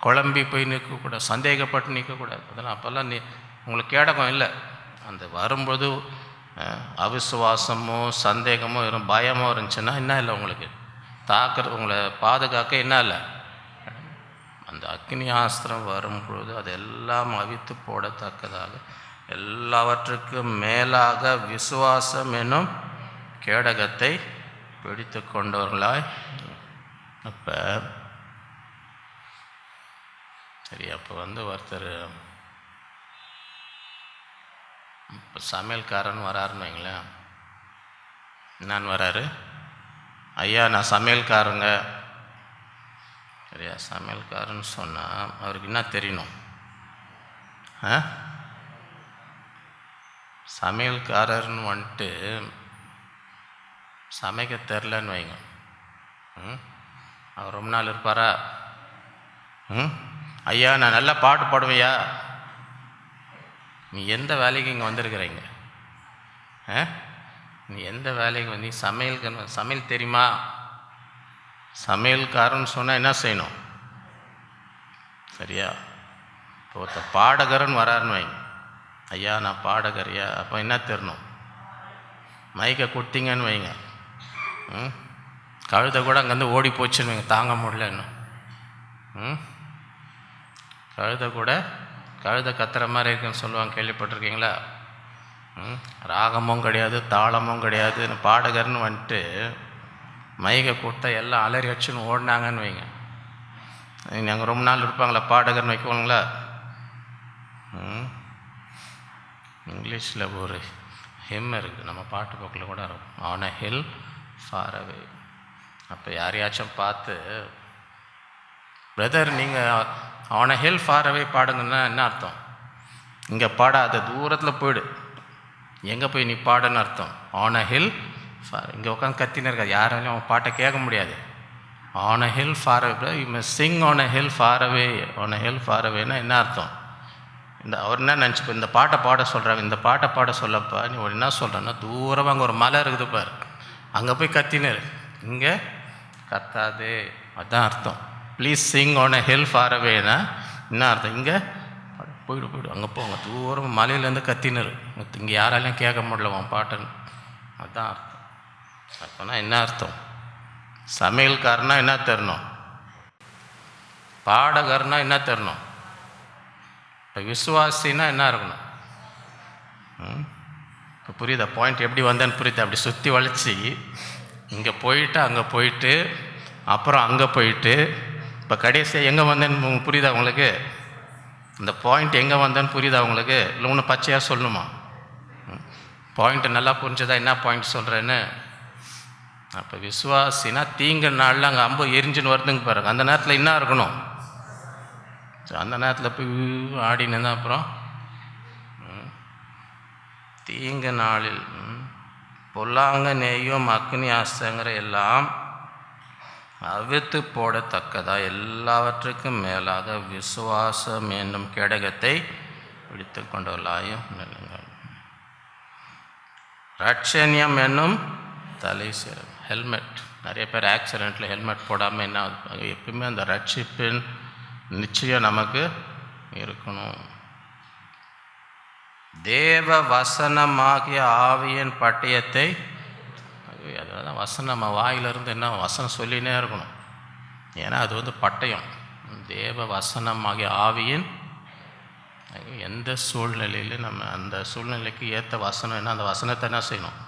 குழம்பி போய் நிற்கக்கூடாது, சந்தேகப்பட்டு நிற்கக்கூடாது. அதெல்லாம் அப்போல்லாம் உங்களுக்கு கேடகம் இல்லை. அந்த வரும்போது அவிசுவாசமோ சந்தேகமோ பயமோ இருந்துச்சுன்னா என்ன இல்லை, உங்களுக்கு உங்களை பாதுகாக்க என்ன இல்லை. அந்த அக்னி ஆஸ்திரம் வரும்பொழுது அதெல்லாம் அவித்து போடத்தக்கதாக எல்லாவற்றுக்கும் மேலாக விசுவாசம் என்னும் கேடகத்தை பிடித்து கொண்டவர்களாய். அப்போ சரி, அப்போ ஒருத்தர் இப்போ சமையல்காரன் வராருன்னு வைங்களேன். என்னான்னு வராரு? ஐயா நான் சமையல்காரங்க. சரியா? சமையல்காரன்னு சொன்னால் அவருக்கு என்ன தெரியணும்? சமையல்காரர்னு வந்துட்டு சமைக்க தெரிலன்னு வைங்க, அவர் ரொம்ப நாள் இருப்பாரா? ஐயா நான் நல்லா பாட்டு பாடுவையா? நீ எந்த வேலைக்கு இங்கே வந்திருக்கிறீங்க? நீ எந்த வேலைக்கு வந்து சமையல் தெரியுமா? சமையல்காரன்னு சொன்னால் என்ன செய்யணும்? சரியா? இப்போ ஒருத்தர் பாடகர்னு வராருன்னு வைங்க, ஐயா நான் பாடகரையா, அப்போ என்ன தெரியணும்? மைக்கை கொடுத்தீங்கன்னு வைங்க, கழுதை கூட அங்கேருந்து ஓடி போச்சுன்னு வைங்க, தாங்க முடியல இன்னும். கழுதை கத்துற மாதிரி இருக்குன்னு சொல்லுவாங்க, கேள்விப்பட்டிருக்கீங்களா? ராகமும் கிடையாது, தாளமும் கிடையாது. பாடகர்னு வந்துட்டு மைகை கொடுத்தா எல்லாம் அலறி அடிச்சுன்னு ஓடினாங்கன்னு வைங்க. நாங்கள் ரொம்ப நாள் இருப்பாங்களா பாடகர்னு வைக்குவாங்களா? இங்கிலீஷில் ஒரு ஹிம் இருக்குது, நம்ம பாட்டு போக்கில் கூட இருக்கும், on a hill far away. அப்போ யாரையாச்சும் பார்த்து பிரதர் நீங்கள் on a hill far away பாடுங்கன்னா என்ன அர்த்தம்? இங்கே பாடாத, தூரத்தில் போயிடு, எங்கே போய் நீ பாடுன்னு அர்த்தம். ஆன் அ ஹில் ஃபார், இங்கே உட்காந்து கத்தின்னு இருக்காது, யாராலையும் அவன் பாட்டை கேட்க முடியாது. On a hill far away, you must sing on a hill far away. On a hill far அவேன்னா என்ன அர்த்தம்? அவர் என்ன நினச்சிப்போ, இந்த பாட்டை பாட சொல்கிறாங்க, இந்த பாட்டை பாட சொல்லப்பா நீ ஒரு என்ன சொல்கிறேன்னா, தூரமாக அங்கே ஒரு மலை இருக்குது பாரு, அங்கே போய் கத்தின்னு, இங்கே கத்தாது, அதுதான் அர்த்தம். Please sing on a hill far அவேனா என்ன அர்த்தம்? இங்கே போய்டு அங்கே போங்க, தூரம் மலையிலேருந்து கத்தினர், இங்கே யாராலையும் கேட்க முடியல உன் பாட்டுன்னு, அதுதான் அர்த்தம். அப்போனா என்ன அர்த்தம்? சமையல்காரனா என்ன தரணும்? பாடகர்னா என்ன தரணும்? இப்போ விசுவாசின்னா என்ன இருக்கணும்? இப்போ புரியுதா பாயிண்ட் எப்படி வந்தேன்னு புரியுது? அப்படி சுற்றி வளைச்சி இங்கே போயிட்டு அங்கே போயிட்டு அப்புறம் அங்கே போயிட்டு இப்போ கடைசியாக எங்கே வந்தேன்னு புரியுதா உங்களுக்கு? இந்த பாயிண்ட் எங்கே வந்தேன்னு புரியுதா உங்களுக்கு? இல்லை ஒன்று பச்சையாக சொல்லணுமா? பாயிண்ட்டு நல்லா புரிஞ்சதா என்ன பாயிண்ட் சொல்கிறேன்னு? அப்போ விசுவாசினா தீங்கு நாளில் அங்கே அம்பு எரிஞ்சுன்னு வருதுங்க பாருங்க, அந்த நேரத்தில் என்ன இருக்கணும்? அந்த நேரத்தில் போய் ஆடினு தான் அப்புறம் தீங்கு நாளில் பொல்லாங்க நெய்யும் அக்னி ஆஸ்தங்கிற எல்லாம் அவித்து போடத்தக்கதா எல்லாவற்றுக்கும் மேலாக விசுவாசம் என்னும் கேடகத்தை பிடித்து கொண்டவர்களாயும் நில்லுங்கள். ரட்சணியம் என்னும் தலை சிறகு. ஹெல்மெட், நிறைய பேர் ஆக்சிடெண்ட்டில் ஹெல்மெட் போடாமல் என்ன ஆகுது? எப்பவுமே அந்த ரட்சிப்பின் நிச்சயம் நமக்கு இருக்கணும். தேவ வசனமாகிய ஆவியின் பட்டயத்தை, அதாவது வசனம் நம்ம வாயிலிருந்து என்ன வசனம் சொல்லினே இருக்கணும். ஏன்னா அது பட்டயம். தேவ வசனமாகிய ஆவியின் எந்த சூழ்நிலையிலும் நம்ம அந்த சூழ்நிலைக்கு ஏற்ற வசனம் என்ன, அந்த வசனத்தை என்ன செய்யணும்?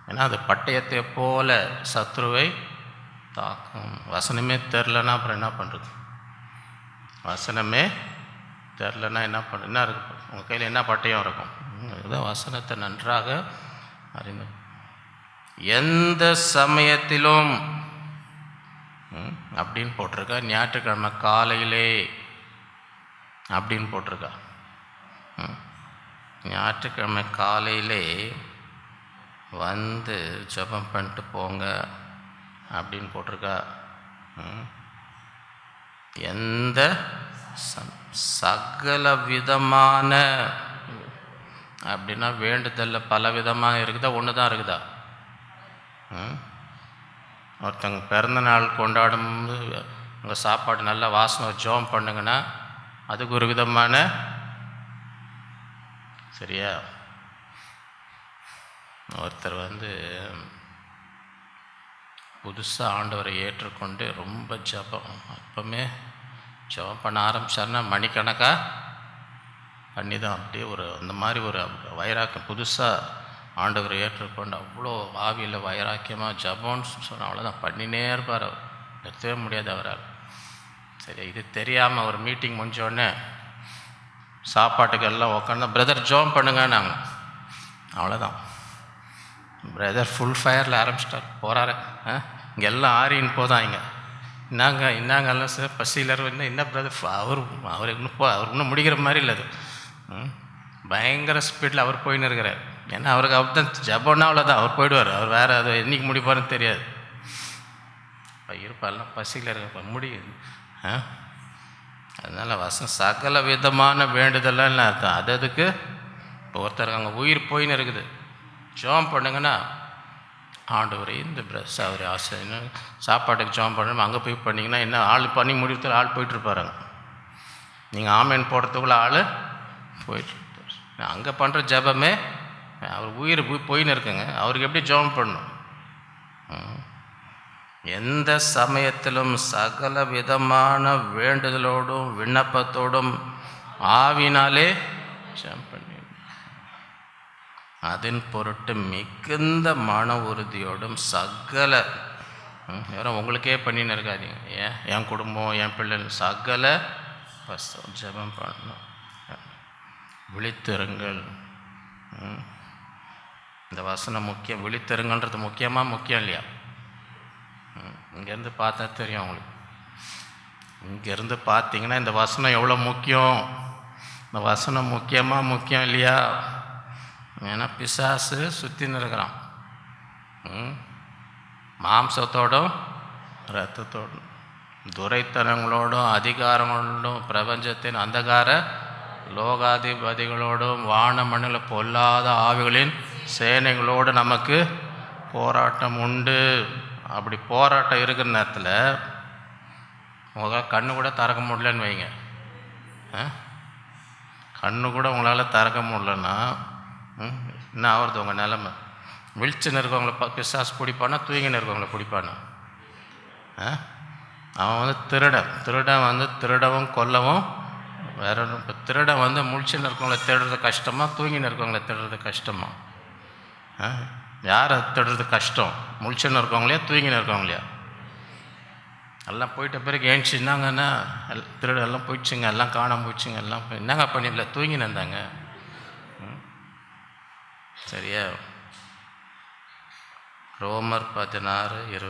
ஏன்னா அது பட்டயத்தை போல சத்ருவை தாக்கும். வசனமே தெரிலன்னா அப்புறம் என்ன பண்ணுறது? வசனமே தெரிலன்னா என்ன பண்ண என்ன இருக்கு? உங்கள் கையில் என்ன பட்டயம் இருக்கும்? அதுதான் வசனத்தை நன்றாக அறிந்து எந்த சமயத்திலும் அப்படின்னு போட்டிருக்கா. ஞாயிற்றுக்கிழமை காலையிலே அப்படின்னு போட்டிருக்கா. ஞாயிற்றுக்கிழமை காலையிலே வந்து ஜெபம் பண்ணிட்டு போங்க அப்படின்னு போட்டிருக்கா. எந்த சகல விதமான அப்படின்னா வேண்டுதலில் பல விதமாக இருக்குதா, ஒன்று தான் இருக்குதா? ஒருத்தங்க பிறந்த நாள் கொண்டாடும்போது உங்கள் சாப்பாடு நல்லா வாசனை ஜெபம் பண்ணுங்கன்னா அதுக்கு ஒரு விதமான, சரியா? ஒருத்தர் புதுசாக ஆண்டவரை ஏற்றுக்கொண்டு ரொம்ப ஜெபம், அப்போமே ஜெபம் பண்ண ஆரம்பித்தார்னா மணிக்கணக்காக பண்ணி தான் அப்படியே அந்த மாதிரி ஒரு வைராக்கியம். புதுசாக ஆண்டவரை ஏற்றுக்கொண்டு அவ்வளோ ஆவியில் வைராக்கியமாக ஜெபம்னு சொன்னால் அவ்வளோதான் பண்ணினே இருப்பார். அவர் நிறுத்தவே முடியாது அவரால். சரி, இது தெரியாமல் ஒரு மீட்டிங் முடிஞ்சோடனே சாப்பாட்டுக்கு எல்லாம் உட்காந்து பிரதர் ஜெபம் பண்ணுங்க நாங்கள், அவ்வளோதான். பிரதர் ஃபுல் ஃபயரில் ஆரம்பிச்சிட்டார், போகிறாரு. இங்கே எல்லாம் ஆறின்னு போதான். இங்கே இன்னாங்க எல்லாம் சார் பசியில் என்ன பிரதர் அவர் இன்னும் முடிக்கிற மாதிரி இல்லை. அது பயங்கர ஸ்பீடில் அவர் போயின்னு இருக்கிறார். ஏன்னா அவருக்கு அவர் தான் ஜபம்னா அவ்வளோதான், அவர் போயிடுவார். அவர் வேறு அதை என்றைக்கு முடிப்பாருன்னு தெரியாது. இருப்பார்லாம் பசியில் இருக்க முடியுது. அதனால் சகல விதமான வேண்டுதலாம் இல்லை அர்த்தம். அதுக்கு இப்போ ஒருத்தருக்கு அங்கே உயிர் போயின்னு இருக்குது, ஜெபம் பண்ணுங்கன்னா ஆண்டவரே இந்த பிரஸ் அவர் ஆசை சாப்பாட்டுக்கு ஜெபம் பண்ணணும். அங்கே போய் பண்ணிங்கன்னா என்ன ஆள் பண்ணி முடிவுத்தில் ஆள் போயிட்டுருப்பாருங்க. நீங்கள் ஆமேன் போடுறதுக்குள்ளே ஆள் போயிட்டுருப்பார். அங்கே பண்ணுற ஜெபமே அவர் உயிர் போயின்னு இருக்குங்க. அவருக்கு எப்படி ஜெபம் பண்ணணும்? எந்த சமயத்திலும் சகல விதமான வேண்டுதலோடும் விண்ணப்பத்தோடும் ஆவினாலே ஜெபம் பண்ணி அதன் பொருட்டு மிகுந்த மன உறுதியோடும் சகல யாரும் உங்களுக்கே பண்ணின்னு இருக்காதீங்க. என் குடும்பம் என் பிள்ளைகள் சகல ஜெபம் பண்ணணும். விழித்திருங்கள். இந்த வசனம் முக்கியம். விழித்திருங்கன்றது முக்கியம் இல்லையா? இங்கேருந்து பார்த்தா தெரியும் உங்களுக்கு. இங்கேருந்து பார்த்தீங்கன்னா இந்த வசனம் எவ்வளோ முக்கியம். இந்த வசனம் முக்கியம் இல்லையா? ஏன்னா பிசாசு சுற்றின்னு இருக்கிறான். மாம்சத்தோடும் இரத்தத்தோடும் துரைத்தனங்களோடும் அதிகாரங்களோடும் பிரபஞ்சத்தின் அந்தகார லோகாதிபதிகளோடும் வானமண்டல பொல்லாத ஆவிகளின் சேனைகளோடு நமக்கு போராட்டம் உண்டு. அப்படி போராட்டம் இருக்கிற நேரத்தில் உங்களால் கண்ணு கூட திறக்க முடியலன்னு வைங்க. கண்ணு கூட உங்களால் திறக்க முடியலன்னா என்ன ஆகுறது உங்கள் நிலமை? விழிச்சுன்னு இருக்கவங்கள பிசாசு பிடிப்பானா, தூங்கின்னு இருக்கவங்கள பிடிப்பானா? அவன் திருடன் திருடவும் கொல்லவும் வேற ஒன்றும். இப்போ திருடன் முழிச்சுன்னு இருக்கவங்கள தேடுறது கஷ்டமா, தூங்கின்னு இருக்கவங்கள தேடுறது கஷ்டமா? யாரை தேடுறது கஷ்டம்? முழிச்சுன்னு இருக்கவங்களையா தூங்கின்னு இருக்கவங்களையா? எல்லாம் போயிட்ட பிறகு ஏன்ச்சின்னாங்கன்னா திருட எல்லாம் போயிடுச்சுங்க, எல்லாம் காணாம போயிடுச்சுங்க, எல்லாம் என்னங்க பண்ணிடல, தூங்கின்னு இருந்தாங்க. சரியா? ரோமர் 16:20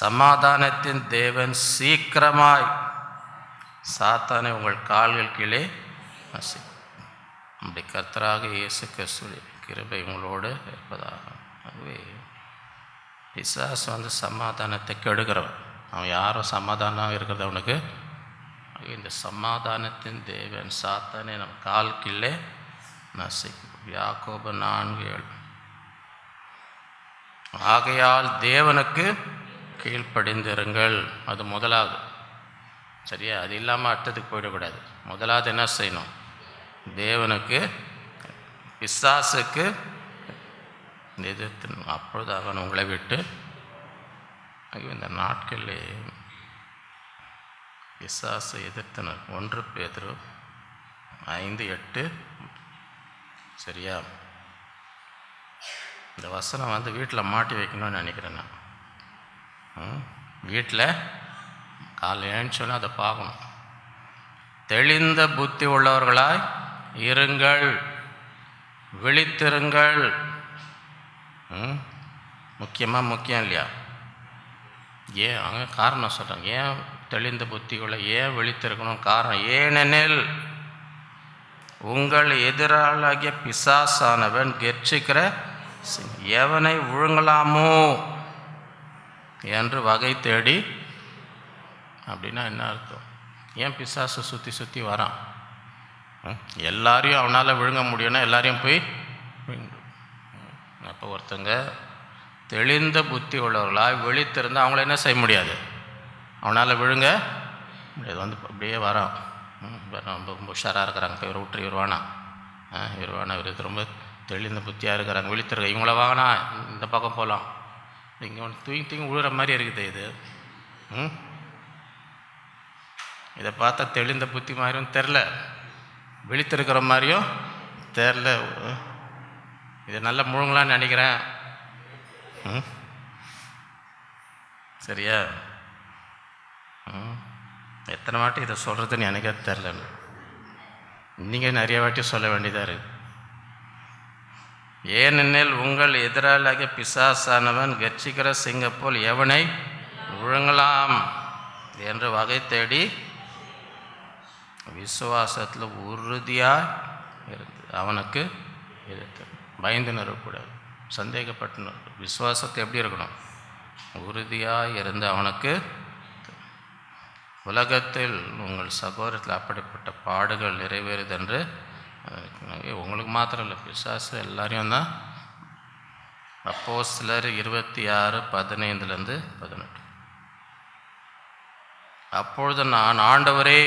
சமாதானத்தின் தேவன் சீக்கிரமாய் சாத்தானை உங்கள் கால்கள் கீழே அப்படி கர்த்தராக இயேசு கிறிஸ்துவின் கிருபை உங்களோடு இருப்பதாக. ஆகவே பிசாசு சமாதானத்தை கெடுக்கிறவன். அவன் யாரும் சமாதானம் இருக்கிறது அவனுக்கு. இந்த சமாதானத்தின் தேவன் சாத்தானை நம்ம கால் கீழே நசிக்கும். யாக்கோபு 4:7 ஆகையால் தேவனுக்கு கீழ்ப்படிந்திருங்கள். அது முதலாவது. சரியா? அது இல்லாமல் அடுத்ததுக்கு போயிடக்கூடாது. முதலாவது என்ன செய்யணும்? தேவனுக்கு, பிசாசுக்கு எதிர்த்து, அப்பொழுது அவன் உங்களை விட்டு. இந்த நாட்களிலே பிசாசை எதிர்த்தனர். 1 பேதுரு 5:8. சரியா? இந்த வசனம் வீட்டில் மாட்டி வைக்கணும்னு நினைக்கிறேன் நான். வீட்டில் காலை எழுந்தோன்னே அதை பார்க்கணும். தெளிந்த புத்தி உள்ளவர்களாய் இருங்கள், விழித்திருங்கள். முக்கியம் இல்லையா? ஏன் அங்கே காரணம் சொல்கிறாங்க. ஏன் தெளிந்த புத்திகளை ஏன் விழித்திருக்கணும்? காரணம், ஏனெனில் உங்கள் எதிராளாகிய பிசாசானவன் கெர்ச்சிக்கிற எவனை விழுங்கலாமோ என்று வகை தேடி. அப்படின்னா என்ன அர்த்தம்? ஏன் பிசாசு சுற்றி வரான்? எல்லாரையும் அவனால் விழுங்க முடியும்னா எல்லாரையும் போய் விழுங்கு. அப்போ ஒருத்தங்க தெளிந்த புத்தி உள்ளவர்களாக விழித்திருந்தால் அவங்கள என்ன செய்ய முடியாது? அவனால் விழுங்க முடியாது. அப்படியே வரான். ரொம்ப உஷாராக இருக்கிறாங்க. இவர் விட்டு இவர் வேணாம், இவர் ரொம்ப தெளிந்த புத்தியாக இருக்கிறாங்க, விழித்திருக்க. இவங்கள வாங்கினா இந்த பக்கம் போகலாம். இங்கே தூங்கி விழுற மாதிரி இருக்குது இது. இதை பார்த்தா தெளிந்த புத்தி மாதிரியும் தெரில, விழித்திருக்கிற மாதிரியும் தெரில. இதை நல்லா முழுங்கலான்னு நினைக்கிறேன். சரியா? எத்தனை வாட்டி இதை சொல்கிறதுன்னு எனக்கே தெரிலன்னு நீங்கள் நிறைய வாட்டி சொல்ல வேண்டியதாக இருக்குது. ஏனெனில் உங்கள் எதிராளாகிய பிசாசானவன் கர்ச்சிக்கிற சிங்கப்போல் எவனை விழுங்கலாம் என்று வகை தேடி விசுவாசத்தில் உறுதியாக இருந்து அவனுக்கு எதிர்த்து. பயந்து நிறக்கூடாது, சந்தேகப்பட்டு. விசுவாசத்தை எப்படி இருக்கணும்? உறுதியாக இருந்து அவனுக்கு. உலகத்தில் உங்கள் சகோதரத்தில் அப்படிப்பட்ட பாடுகள் நிறைவேறுதென்று உங்களுக்கு மாத்திரம் இல்லை, பிசாசு எல்லாரையும் தான். அப்போஸ்தலர் 26:15-18. அப்பொழுது நான், ஆண்டவரே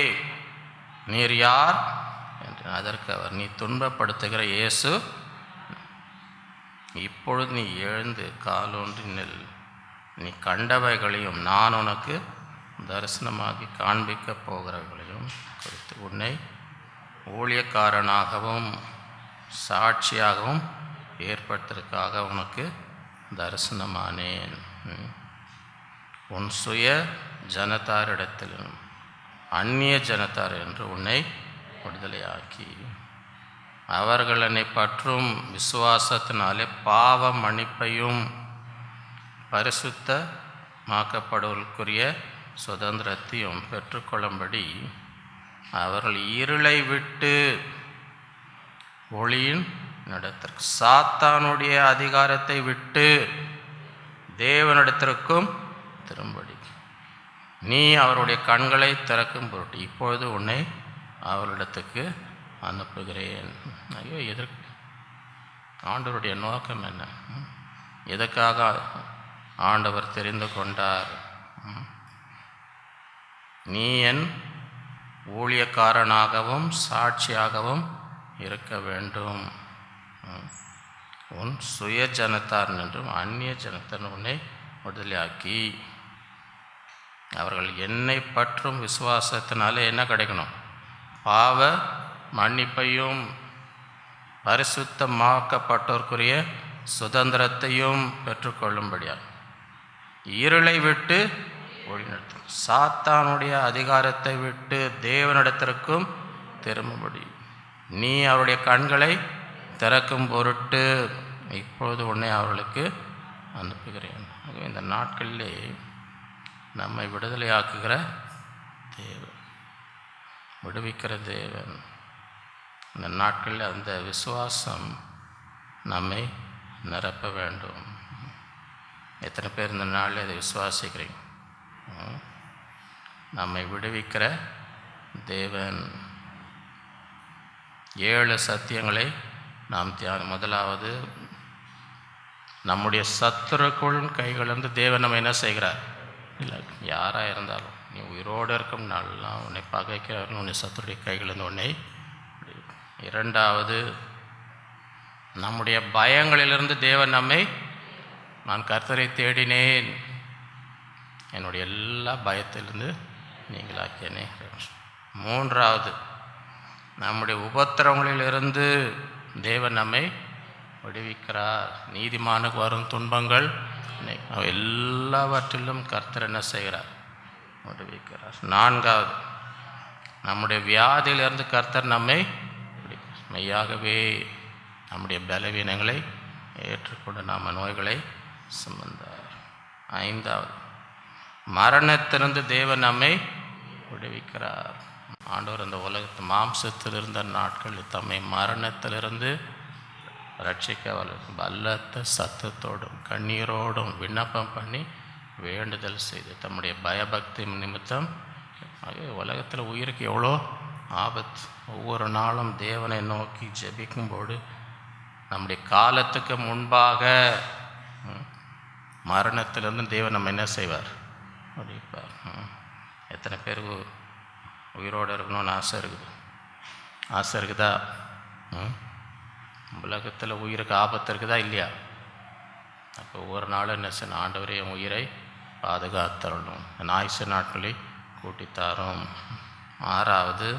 நீர் யார் என்று. அதற்கு அவர், நீ துன்பப்படுத்துகிற இயேசு, இப்பொழுது நீ எழுந்து காலூன்றி நில். நீ கண்டவைகளையும் நான் உனக்கு தரிசனமாகி காண்பிக்கப் போகிறவர்களையும் குறித்து உன்னை ஊழியக்காரனாகவும் சாட்சியாகவும் ஏற்படுத்துவதற்காக உனக்கு தரிசனமானேன். உன் சுய ஜனத்தாரிடத்திலும் அந்நிய ஜனத்தார் என்று உன்னை விடுதலையாக்கி அவர்கள் என்னை பற்றும் விசுவாசத்தினாலே பாவ மன்னிப்பையும் பரிசுத்தமாக்கப்படுவதற்குரிய சுதந்திரத்தையும் பெற்றுக்கொள்ளும்படி அவர்கள் இருளை விட்டு ஒளியின் நடத்திற்கு, சாத்தானுடைய அதிகாரத்தை விட்டு தேவனிடத்திற்கும் திரும்படி நீ அவருடைய கண்களை திறக்கும் பொருட்டு இப்பொழுது உன்னை அவரிடத்துக்கு அனுப்புகிறேன். ஐயோ, எதற்கு? ஆண்டவருடைய நோக்கம் என்ன? எதற்காக ஆண்டவர் தெரிந்து கொண்டார்? நீ என் ஊழியக்காரனாகவும் சாட்சியாகவும் இருக்க வேண்டும். உன் சுய ஜனத்தார் என்றும் அந்நிய ஜனத்தார் உன்னை விடுதலையாக்கி அவர்கள் என்னை பற்றும் விசுவாசத்தினாலே என்ன கிடைக்கணும்? பாவ மன்னிப்பையும் பரிசுத்தமாக்கப்பட்டோருக்குரிய சுதந்திரத்தையும் பெற்றுக்கொள்ளும்படியாக இருளை விட்டு ஒளிநடத்தும், சாத்தானுடைய அதிகாரத்தை விட்டு தேவனிடத்திற்கும் திரும்பும்படி நீ அவருடைய கண்களை திறக்கும் பொருட்டு இப்பொழுது உன்னை அவர்களுக்கு அனுப்புகிறேன். இந்த நாட்களிலே நம்மை விடுதலையாக்குகிற தேவன், விடுவிக்கிற தேவன். இந்த நாட்களில் அந்த விசுவாசம் நம்மை நிரப்ப வேண்டும். எத்தனை பேர் இந்த நாளில் அதை விசுவாசிக்கிறீங்க? நம்மை விடுவிக்கிற தேவன். 7 சத்தியங்களை நாம் முதலாவது நம்முடைய சத்துருக்குள் கைகளிலிருந்து தேவன் நம்ம என்ன செய்கிறார்? இல்லை, யாராக இருந்தாலும் நீ உயிரோடு இருக்கும் நாளெல்லாம் உன்னை பகைக்கிறவர்கள் உன்னை சத்துருடைய கைகளிலிருந்து உன்னை. இரண்டாவது, நம்முடைய பயங்களிலிருந்து தேவன் நம்மை, நான் கர்த்தரை தேடினேன், என்னுடைய எல்லா பயத்திலிருந்து நீங்களாக்கியனே. மூன்றாவது, நம்முடைய உபத்திரவங்களிலிருந்து தேவன் நம்மை விடுவிக்கிறார். நீதிமானுக்கு வரும் துன்பங்கள் எல்லாவற்றிலும் கர்த்தர் என்ன செய்கிறார்? விடுவிக்கிறார். நான்காவது, நம்முடைய வியாதியிலிருந்து கர்த்தர் நம்மை மெய்யாகவே நம்முடைய பலவீனங்களை ஏற்றுக்கொண்டு நாம் நோய்களை சுமந்தார். ஐந்தாவது, மரணத்திலிருந்து தேவன் நம்மை விடுவிக்கிறார். ஆண்டவர் இந்த உலகத்து மாம்சத்தில் இருந்த நாட்களில் தம்மை மரணத்திலிருந்து ரட்சிக்க பலத்த சத்தத்தோடும் கண்ணீரோடும் விண்ணப்பம் பண்ணி வேண்டுதல் செய்து தம்முடைய பயபக்தி நிமித்தம் உலகத்தில் உயிருக்கு எவ்வளோ ஆபத்து. ஒவ்வொரு நாளும் தேவனை நோக்கி ஜெபிக்கும்போது நம்முடைய காலத்துக்கு முன்பாக மரணத்திலிருந்து தேவன் நம்ம என்ன செய்வார்? விடுவிப்பார். எத்தனை பேருக்கு உயிரோடு இருக்கணும்னு ஆசை இருக்குது? ஆசை இருக்குதா? உலகத்தில் உயிருக்கு ஆபத்து இருக்குதா இல்லையா? அப்போ ஒவ்வொரு நாளும் என்ன செய்யணும்? ஆண்டவரே என் உயிரை பாதுகாத்தரணும், என் ஆயுசு நாட்களை கூட்டித்தாரும். ஆறாவது,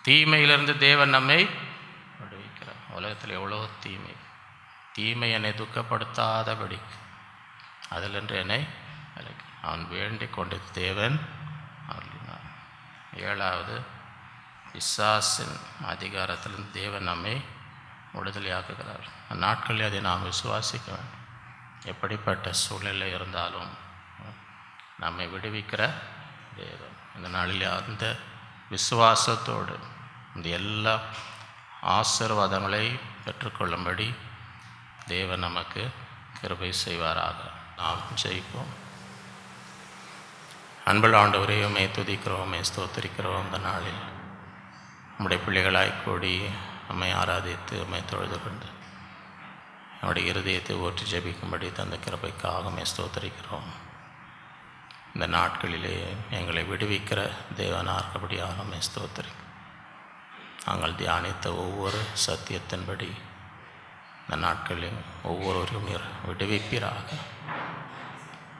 தீமையிலிருந்து தேவன் நம்மை விடுவிக்கிறார். உலகத்தில் எவ்வளோ தீமை என்னை துக்கப்படுத்தாதபடி அதிலிருந்து என்னை அவன் வேண்டிக் கொண்ட தேவன் அருளினார். ஏழாவது, பிசாசின் அதிகாரத்திலிருந்து தேவன் நம்மை விடுதலையாக்குகிறார். அந்நாட்களில் அதை நாம் விசுவாசிக்க வேண்டும். எப்படிப்பட்ட சூழ்நிலை இருந்தாலும் நம்மை விடுவிக்கிற தேவன். இந்த நாளில் அந்த விசுவாசத்தோடு இந்த எல்லா ஆசீர்வாதங்களை பெற்றுக்கொள்ளும்படி தேவன் நமக்கு கிருபை செய்வாராக. நாம் ஜெயிப்போம். அன்புள்ள ஆண்டவரே, உம்மை துதிக்கிறோம், உம்மை ஸ்தோத்திரிக்கிறோம். இந்த நாளில் நம்முடைய பிள்ளைகளாய் கூடி நம்மை ஆராதித்து உம்மை தொழுது கொண்டு நம்முடைய இருதயத்தை ஓற்றி ஜெபிக்கும்படி தந்த கிருபைக்காக உம்மை ஸ்தோத்திரிக்கிறோம். இந்த நாட்களிலே எங்களை விடுவிக்கிற தேவனார்க்கபடியாக உம்மை ஸ்தோத்திரிக்கிறோம். நாங்கள் தியானித்த ஒவ்வொரு சத்தியத்தின்படி இந்த நாட்களில் ஒவ்வொருவரையும் விடுவிப்பீராக.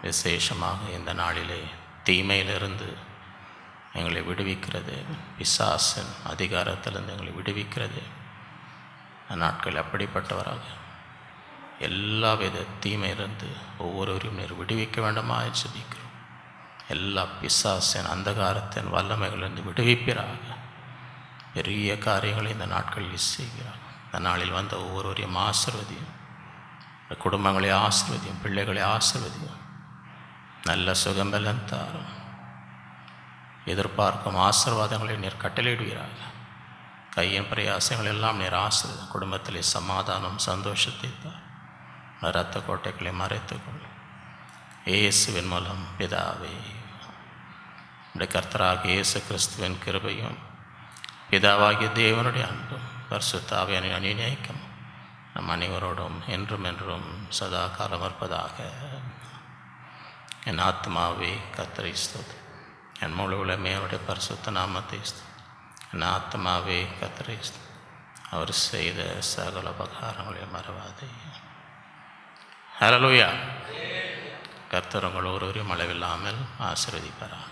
விசேஷமாக இந்த நாளிலே தீமையிலிருந்து எங்களை விடுவிக்கிறது, பிசாசின் அதிகாரத்திலிருந்து எங்களை விடுவிக்கிறது. நாட்கள் அப்படிப்பட்டவராக எல்லா வித தீமையிலிருந்து ஒவ்வொருவரையும் நீர் விடுவிக்க வேண்டுமா ஜெபிக்கிறோம். எல்லா பிசாசின் அந்தகாரத்தின் வல்லமைகளிலிருந்து விடுவிப்பீராக. பெரிய காரியங்களை இந்த நாட்களில் செய்கிறார். இந்த நாளில் வந்த ஒவ்வொருவரையும் ஆசீர்வதியும், குடும்பங்களை ஆசீர்வதியும், பிள்ளைகளை ஆசீர்வதியும், நல்ல சுகம்பலம் தாரும். எதிர்பார்க்கும் ஆசீர்வாதங்களை நீர் கட்டளையிடுவீராக. கையின் பிரயாசங்கள் எல்லாம் நீர் ஆசீர்வதி. குடும்பத்திலே சமாதானம் சந்தோஷத்தை தார். இரத்த கோட்டைகளை மறைத்துக்கொள். இயேசுவின் மூலம் பிதாவே, உடைய கர்த்தராக இயேசு கிறிஸ்துவின் கிருபையும் பிதாவாகிய தேவனுடைய அன்பும் பரிசுத்த ஆவியானவரின் அநியாயக்கும் நம் அனைவரோடும் என்றும் என்றும் சதா காலம் இருப்பதாக. என் ஆத்மாவே கர்த்தரை ஸ்தோத்திரி, என் முழு உலகமே பரிசுத்த நாமத்தை ஸ்தோத்திரி. என் ஆத்மாவே கர்த்தரை ஸ்தோத்திரி, அவர் செய்த சகல உபகாரங்களை மறவாதே. ஹல்லேலூயா. கர்த்தர் உங்கள் ஒருவரையும் அளவில்லாமல் ஆசீர்வதிப்பாராக.